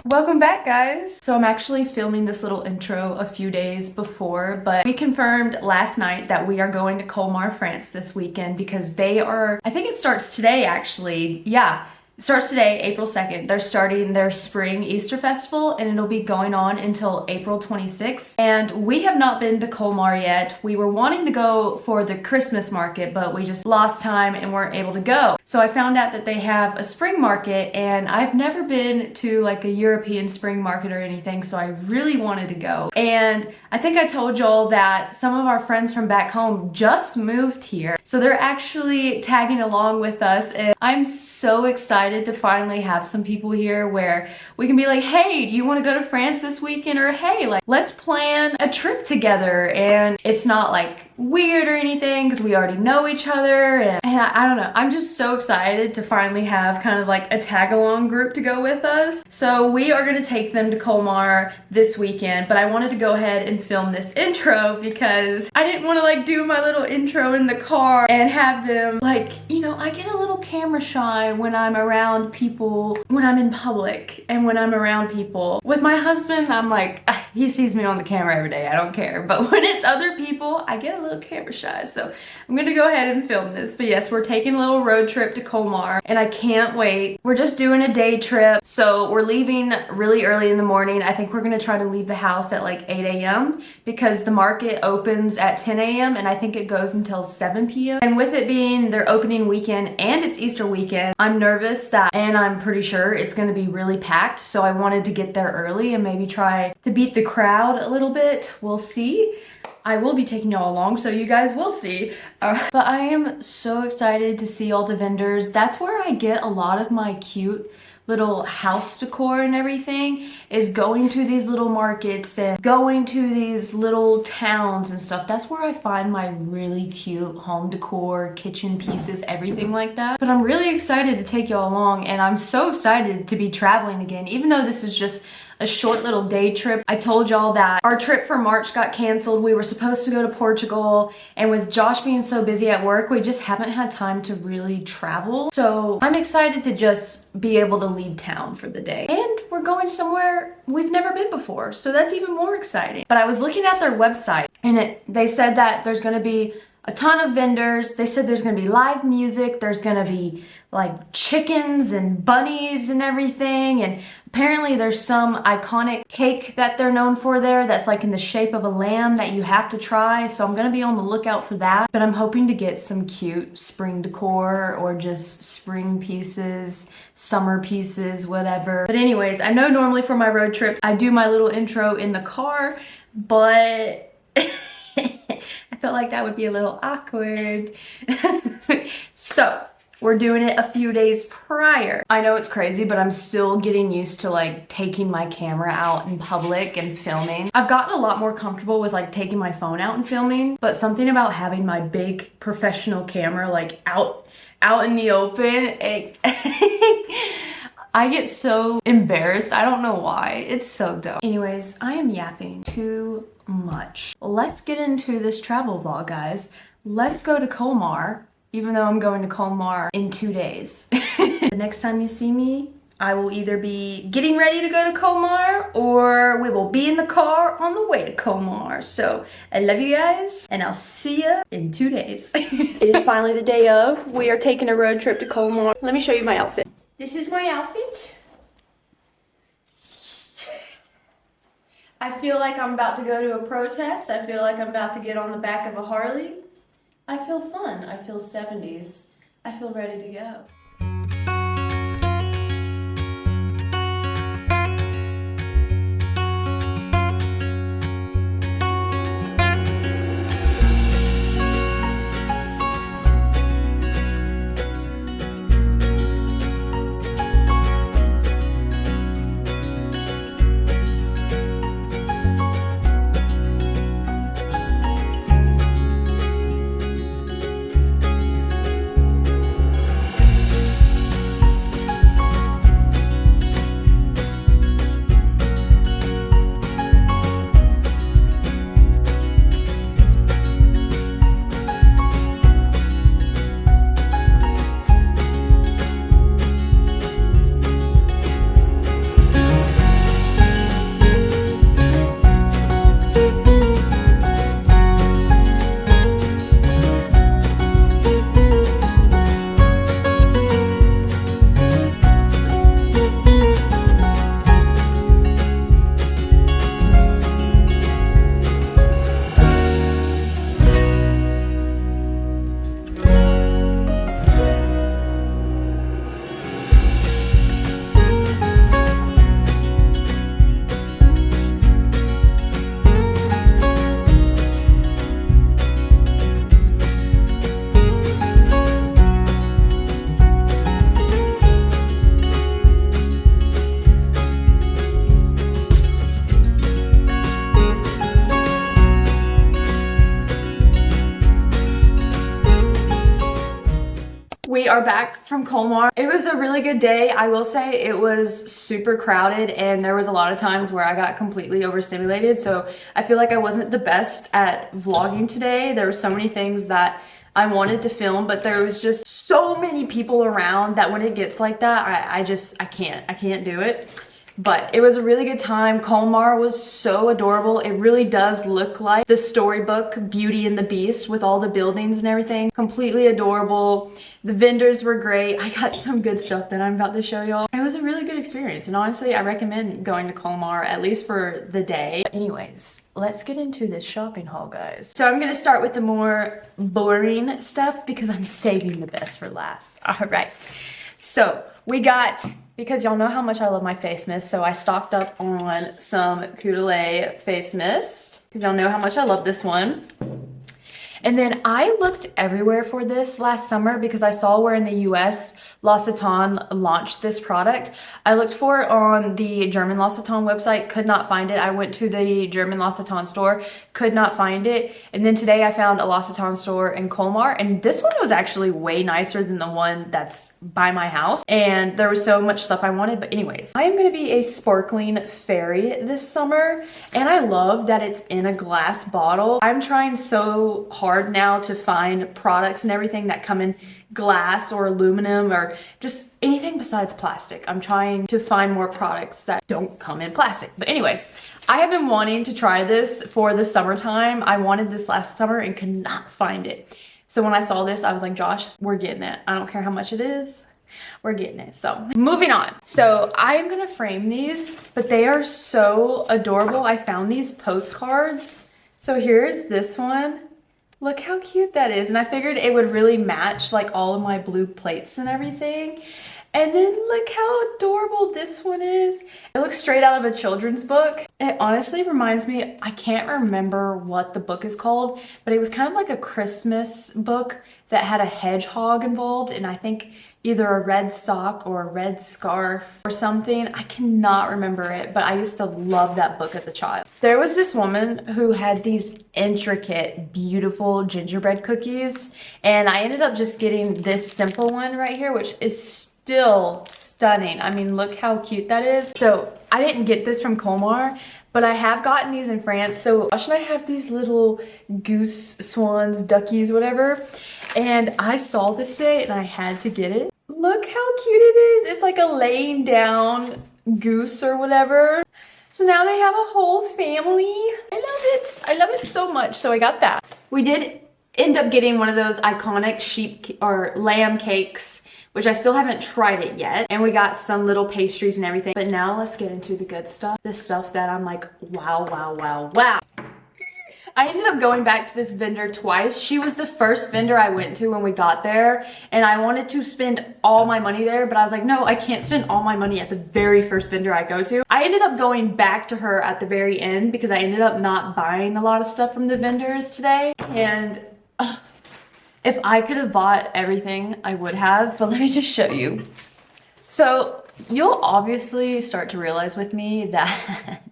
Welcome back, guys. So I'm actually filming this little intro a few days before, but we confirmed last night that we are going to Colmar, France this weekend because they are, I think it starts today actually. Yeah. It starts today, April 2nd. They're starting their spring Easter festival and it'll be going on until April 26th. And we have not been to Colmar yet. We were wanting to go for the Christmas market, but we just lost time and weren't able to go. So I found out that they have a spring market and I've never been to like a European spring market or anything, so I really wanted to go. And I think I told y'all that some of our friends from back home just moved here. So they're actually tagging along with us and I'm so excited to finally have some people here where we can be like, hey, do you want to go to France this weekend? Or hey, like, let's plan a trip together. And it's not like weird or anything because we already know each other. And I don't know, I'm just so excited to finally have kind of like a tag along group to go with us. So we are going to take them to Colmar this weekend, but I wanted to go ahead and film this intro because I didn't want to like do my little intro in the car and have them like, you know, I get a little camera shy when I'm around people, when I'm in public and when I'm around people. With my husband, I'm like, he sees me on the camera every day, I don't care. But when it's other people, I get a little camera shy. So I'm gonna go ahead and film this. But yes, we're taking a little road trip to Colmar and I can't wait. We're just doing a day trip. So we're leaving really early in the morning. I think we're gonna try to leave the house at like 8 a.m. because the market opens at 10 a.m. and I think it goes until 7 p.m. And with it being their opening weekend and it's Easter weekend, I'm nervous that, and I'm pretty sure it's gonna be really packed. So I wanted to get there early and maybe try to beat the crowd a little bit. We'll see. I will be taking y'all along, so you guys will see. But I am so excited to see all the vendors. That's where I get a lot of my cute little house decor and everything, is going to these little markets and going to these little towns and stuff. That's where I find my really cute home decor, kitchen pieces, everything like that. But I'm really excited to take y'all along and I'm so excited to be traveling again, even though this is just a short little day trip. I told y'all that our trip for March got canceled. We were supposed to go to Portugal, and with Josh being so busy at work, we just haven't had time to really travel. So I'm excited to just be able to leave town for the day. And we're going somewhere we've never been before, so that's even more exciting. But I was looking at their website and they said that there's gonna be a ton of vendors. They said there's gonna be live music, there's gonna be like chickens and bunnies and everything, and apparently there's some iconic cake that they're known for there that's like in the shape of a lamb that you have to try, so I'm gonna be on the lookout for that. But I'm hoping to get some cute spring decor or just spring pieces, summer pieces, whatever. But anyways, I know normally for my road trips I do my little intro in the car, but I felt like that would be a little awkward. So we're doing it a few days prior. I know it's crazy, but I'm still getting used to like taking my camera out in public and filming. I've gotten a lot more comfortable with like taking my phone out and filming, but something about having my big professional camera like out in the open, I get so embarrassed. I don't know why. It's so dope. Anyways, I am yapping too much. Let's get into this travel vlog, guys. Let's go to Colmar, even though I'm going to Colmar in 2 days. The next time you see me, I will either be getting ready to go to Colmar or we will be in the car on the way to Colmar. So I love you guys and I'll see you in 2 days. It is finally the day of. We are taking a road trip to Colmar. Let me show you my outfit. This is my outfit. I feel like I'm about to go to a protest. I feel like I'm about to get on the back of a Harley. I feel fun. I feel 70s. I feel ready to go. are back from Colmar. It was a really good day. I will say it was super crowded and there was a lot of times where I got completely overstimulated. So I feel like I wasn't the best at vlogging today. There were so many things that I wanted to film, but there was just so many people around that when it gets like that, I can't do it. But it was a really good time. Colmar was so adorable. It really does look like the storybook Beauty and the Beast with all the buildings and everything. Completely adorable. The vendors were great. I got some good stuff that I'm about to show y'all. It was a really good experience, and honestly, I recommend going to Colmar at least for the day. But anyways, let's get into this shopping haul, guys. So I'm gonna start with the more boring stuff because I'm saving the best for last. All right. So we got, because y'all know how much I love my face mist, so I stocked up on some caudalie face mist because y'all know how much I love this one. And then I looked everywhere for this last summer because I saw where in the US Loccitane launched this product. I looked for it on the German Loccitane website, could not find it. I went to the German Loccitane store, could not find it. And then today I found a Loccitane store in Colmar, and this one was actually way nicer than the one that's by my house. And there was so much stuff I wanted, but anyways. I am gonna be a sparkling fairy this summer, and I love that it's in a glass bottle. I'm trying so hard now to find products and everything that come in glass or aluminum or just anything besides plastic. I'm trying to find more products that don't come in plastic. But anyways, I have been wanting to try this for the summertime. I wanted this last summer and could not find it. So when I saw this, I was like, Josh, we're getting it. I don't care how much it is. We're getting it. So moving on. So I am gonna frame these, but they are so adorable. I found these postcards. So here's this one. Look how cute that is. And I figured it would really match like all of my blue plates and everything. And then look how adorable this one is. It looks straight out of a children's book. It honestly reminds me, I can't remember what the book is called, but it was kind of like a Christmas book that had a hedgehog involved, and I think either a red sock or a red scarf or something. I cannot remember it, but I used to love that book as a child. There was this woman who had these intricate, beautiful gingerbread cookies, and I ended up just getting this simple one right here, which is still stunning. I mean, look how cute that is. So I didn't get this from Colmar, but I have gotten these in France. So Josh and I have these little goose, swans, duckies, whatever. And I saw this today and I had to get it. Look how cute it is. It's like a laying down goose or whatever. So now they have a whole family. I love it. I love it so much. So I got that. We did end up getting one of those iconic sheep or lamb cakes, which I still haven't tried it yet. And we got some little pastries and everything. But now let's get into the good stuff. The stuff that I'm like, wow, wow, wow, wow. I ended up going back to this vendor twice. She was the first vendor I went to when we got there, and I wanted to spend all my money there, but I was like, no, I can't spend all my money at the very first vendor I go to. I ended up going back to her at the very end because I ended up not buying a lot of stuff from the vendors today. And if I could have bought everything, I would have, but let me just show you. So you'll obviously start to realize with me that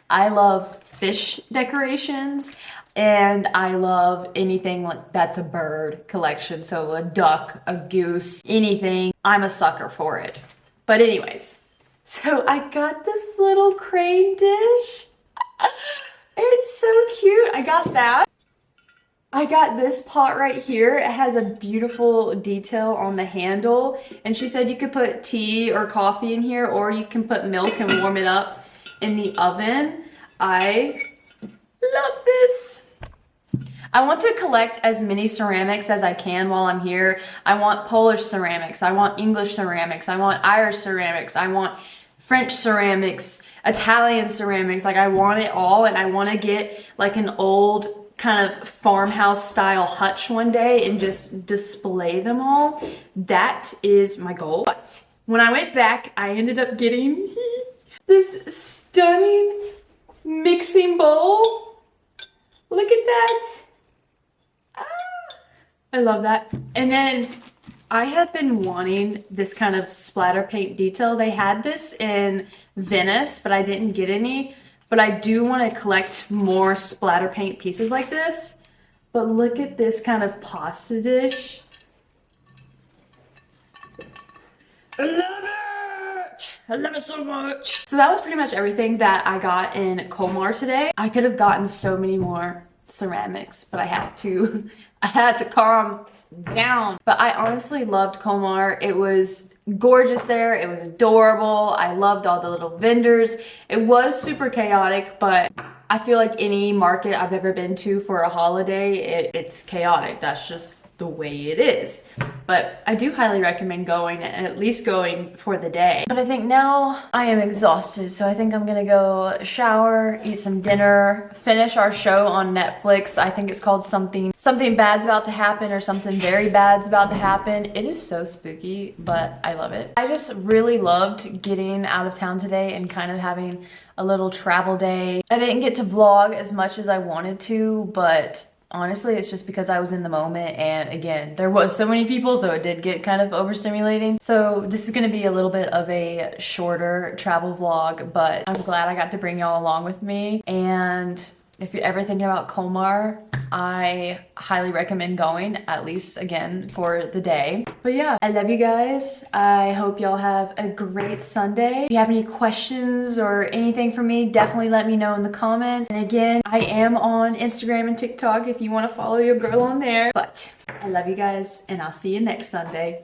I love fish decorations and I love anything like that's a bird collection. So a duck, a goose, anything. I'm a sucker for it. But anyways, so I got this little crane dish. It's so cute. I got that. I got this pot right here. It has a beautiful detail on the handle. And she said you could put tea or coffee in here, or you can put milk and warm it up in the oven. I love this. I want to collect as many ceramics as I can while I'm here. I want Polish ceramics. I want English ceramics. I want Irish ceramics. I want French ceramics, Italian ceramics. Like I want it all, and I want to get like an old kind of farmhouse style hutch one day and just display them all. That is my goal. But when I went back, I ended up getting this stunning mixing bowl. Look at that. Ah, I love that. And then I have been wanting this kind of splatter paint detail. They had this in Venice, but I didn't get any. But I do want to collect more splatter paint pieces like this. But look at this kind of pasta dish. I love it! I love it so much. So that was pretty much everything that I got in Colmar today. I could have gotten so many more ceramics, but I had to calm down. But I honestly loved Colmar. It was gorgeous there. It was adorable. I loved all the little vendors. It was super chaotic, but I feel like any market I've ever been to for a holiday, it's chaotic. That's just the way it is. But I do highly recommend going, and at least going for the day. But I think now I am exhausted, so I think I'm gonna go shower, eat some dinner, finish our show on Netflix. I think it's called something bad's about to happen, or something very bad's about to happen. It is so spooky, but I love it. I just really loved getting out of town today and kind of having a little travel day. I didn't get to vlog as much as I wanted to, but honestly, it's just because I was in the moment, and again, there was so many people, so it did get kind of overstimulating. So this is gonna be a little bit of a shorter travel vlog, but I'm glad I got to bring y'all along with me. And if you're ever thinking about Colmar, I highly recommend going, at least again for the day. But yeah, I love you guys. I hope y'all have a great Sunday. If you have any questions or anything for me, definitely let me know in the comments. And again, I am on Instagram and TikTok if you want to follow your girl on there. But I love you guys, and I'll see you next Sunday.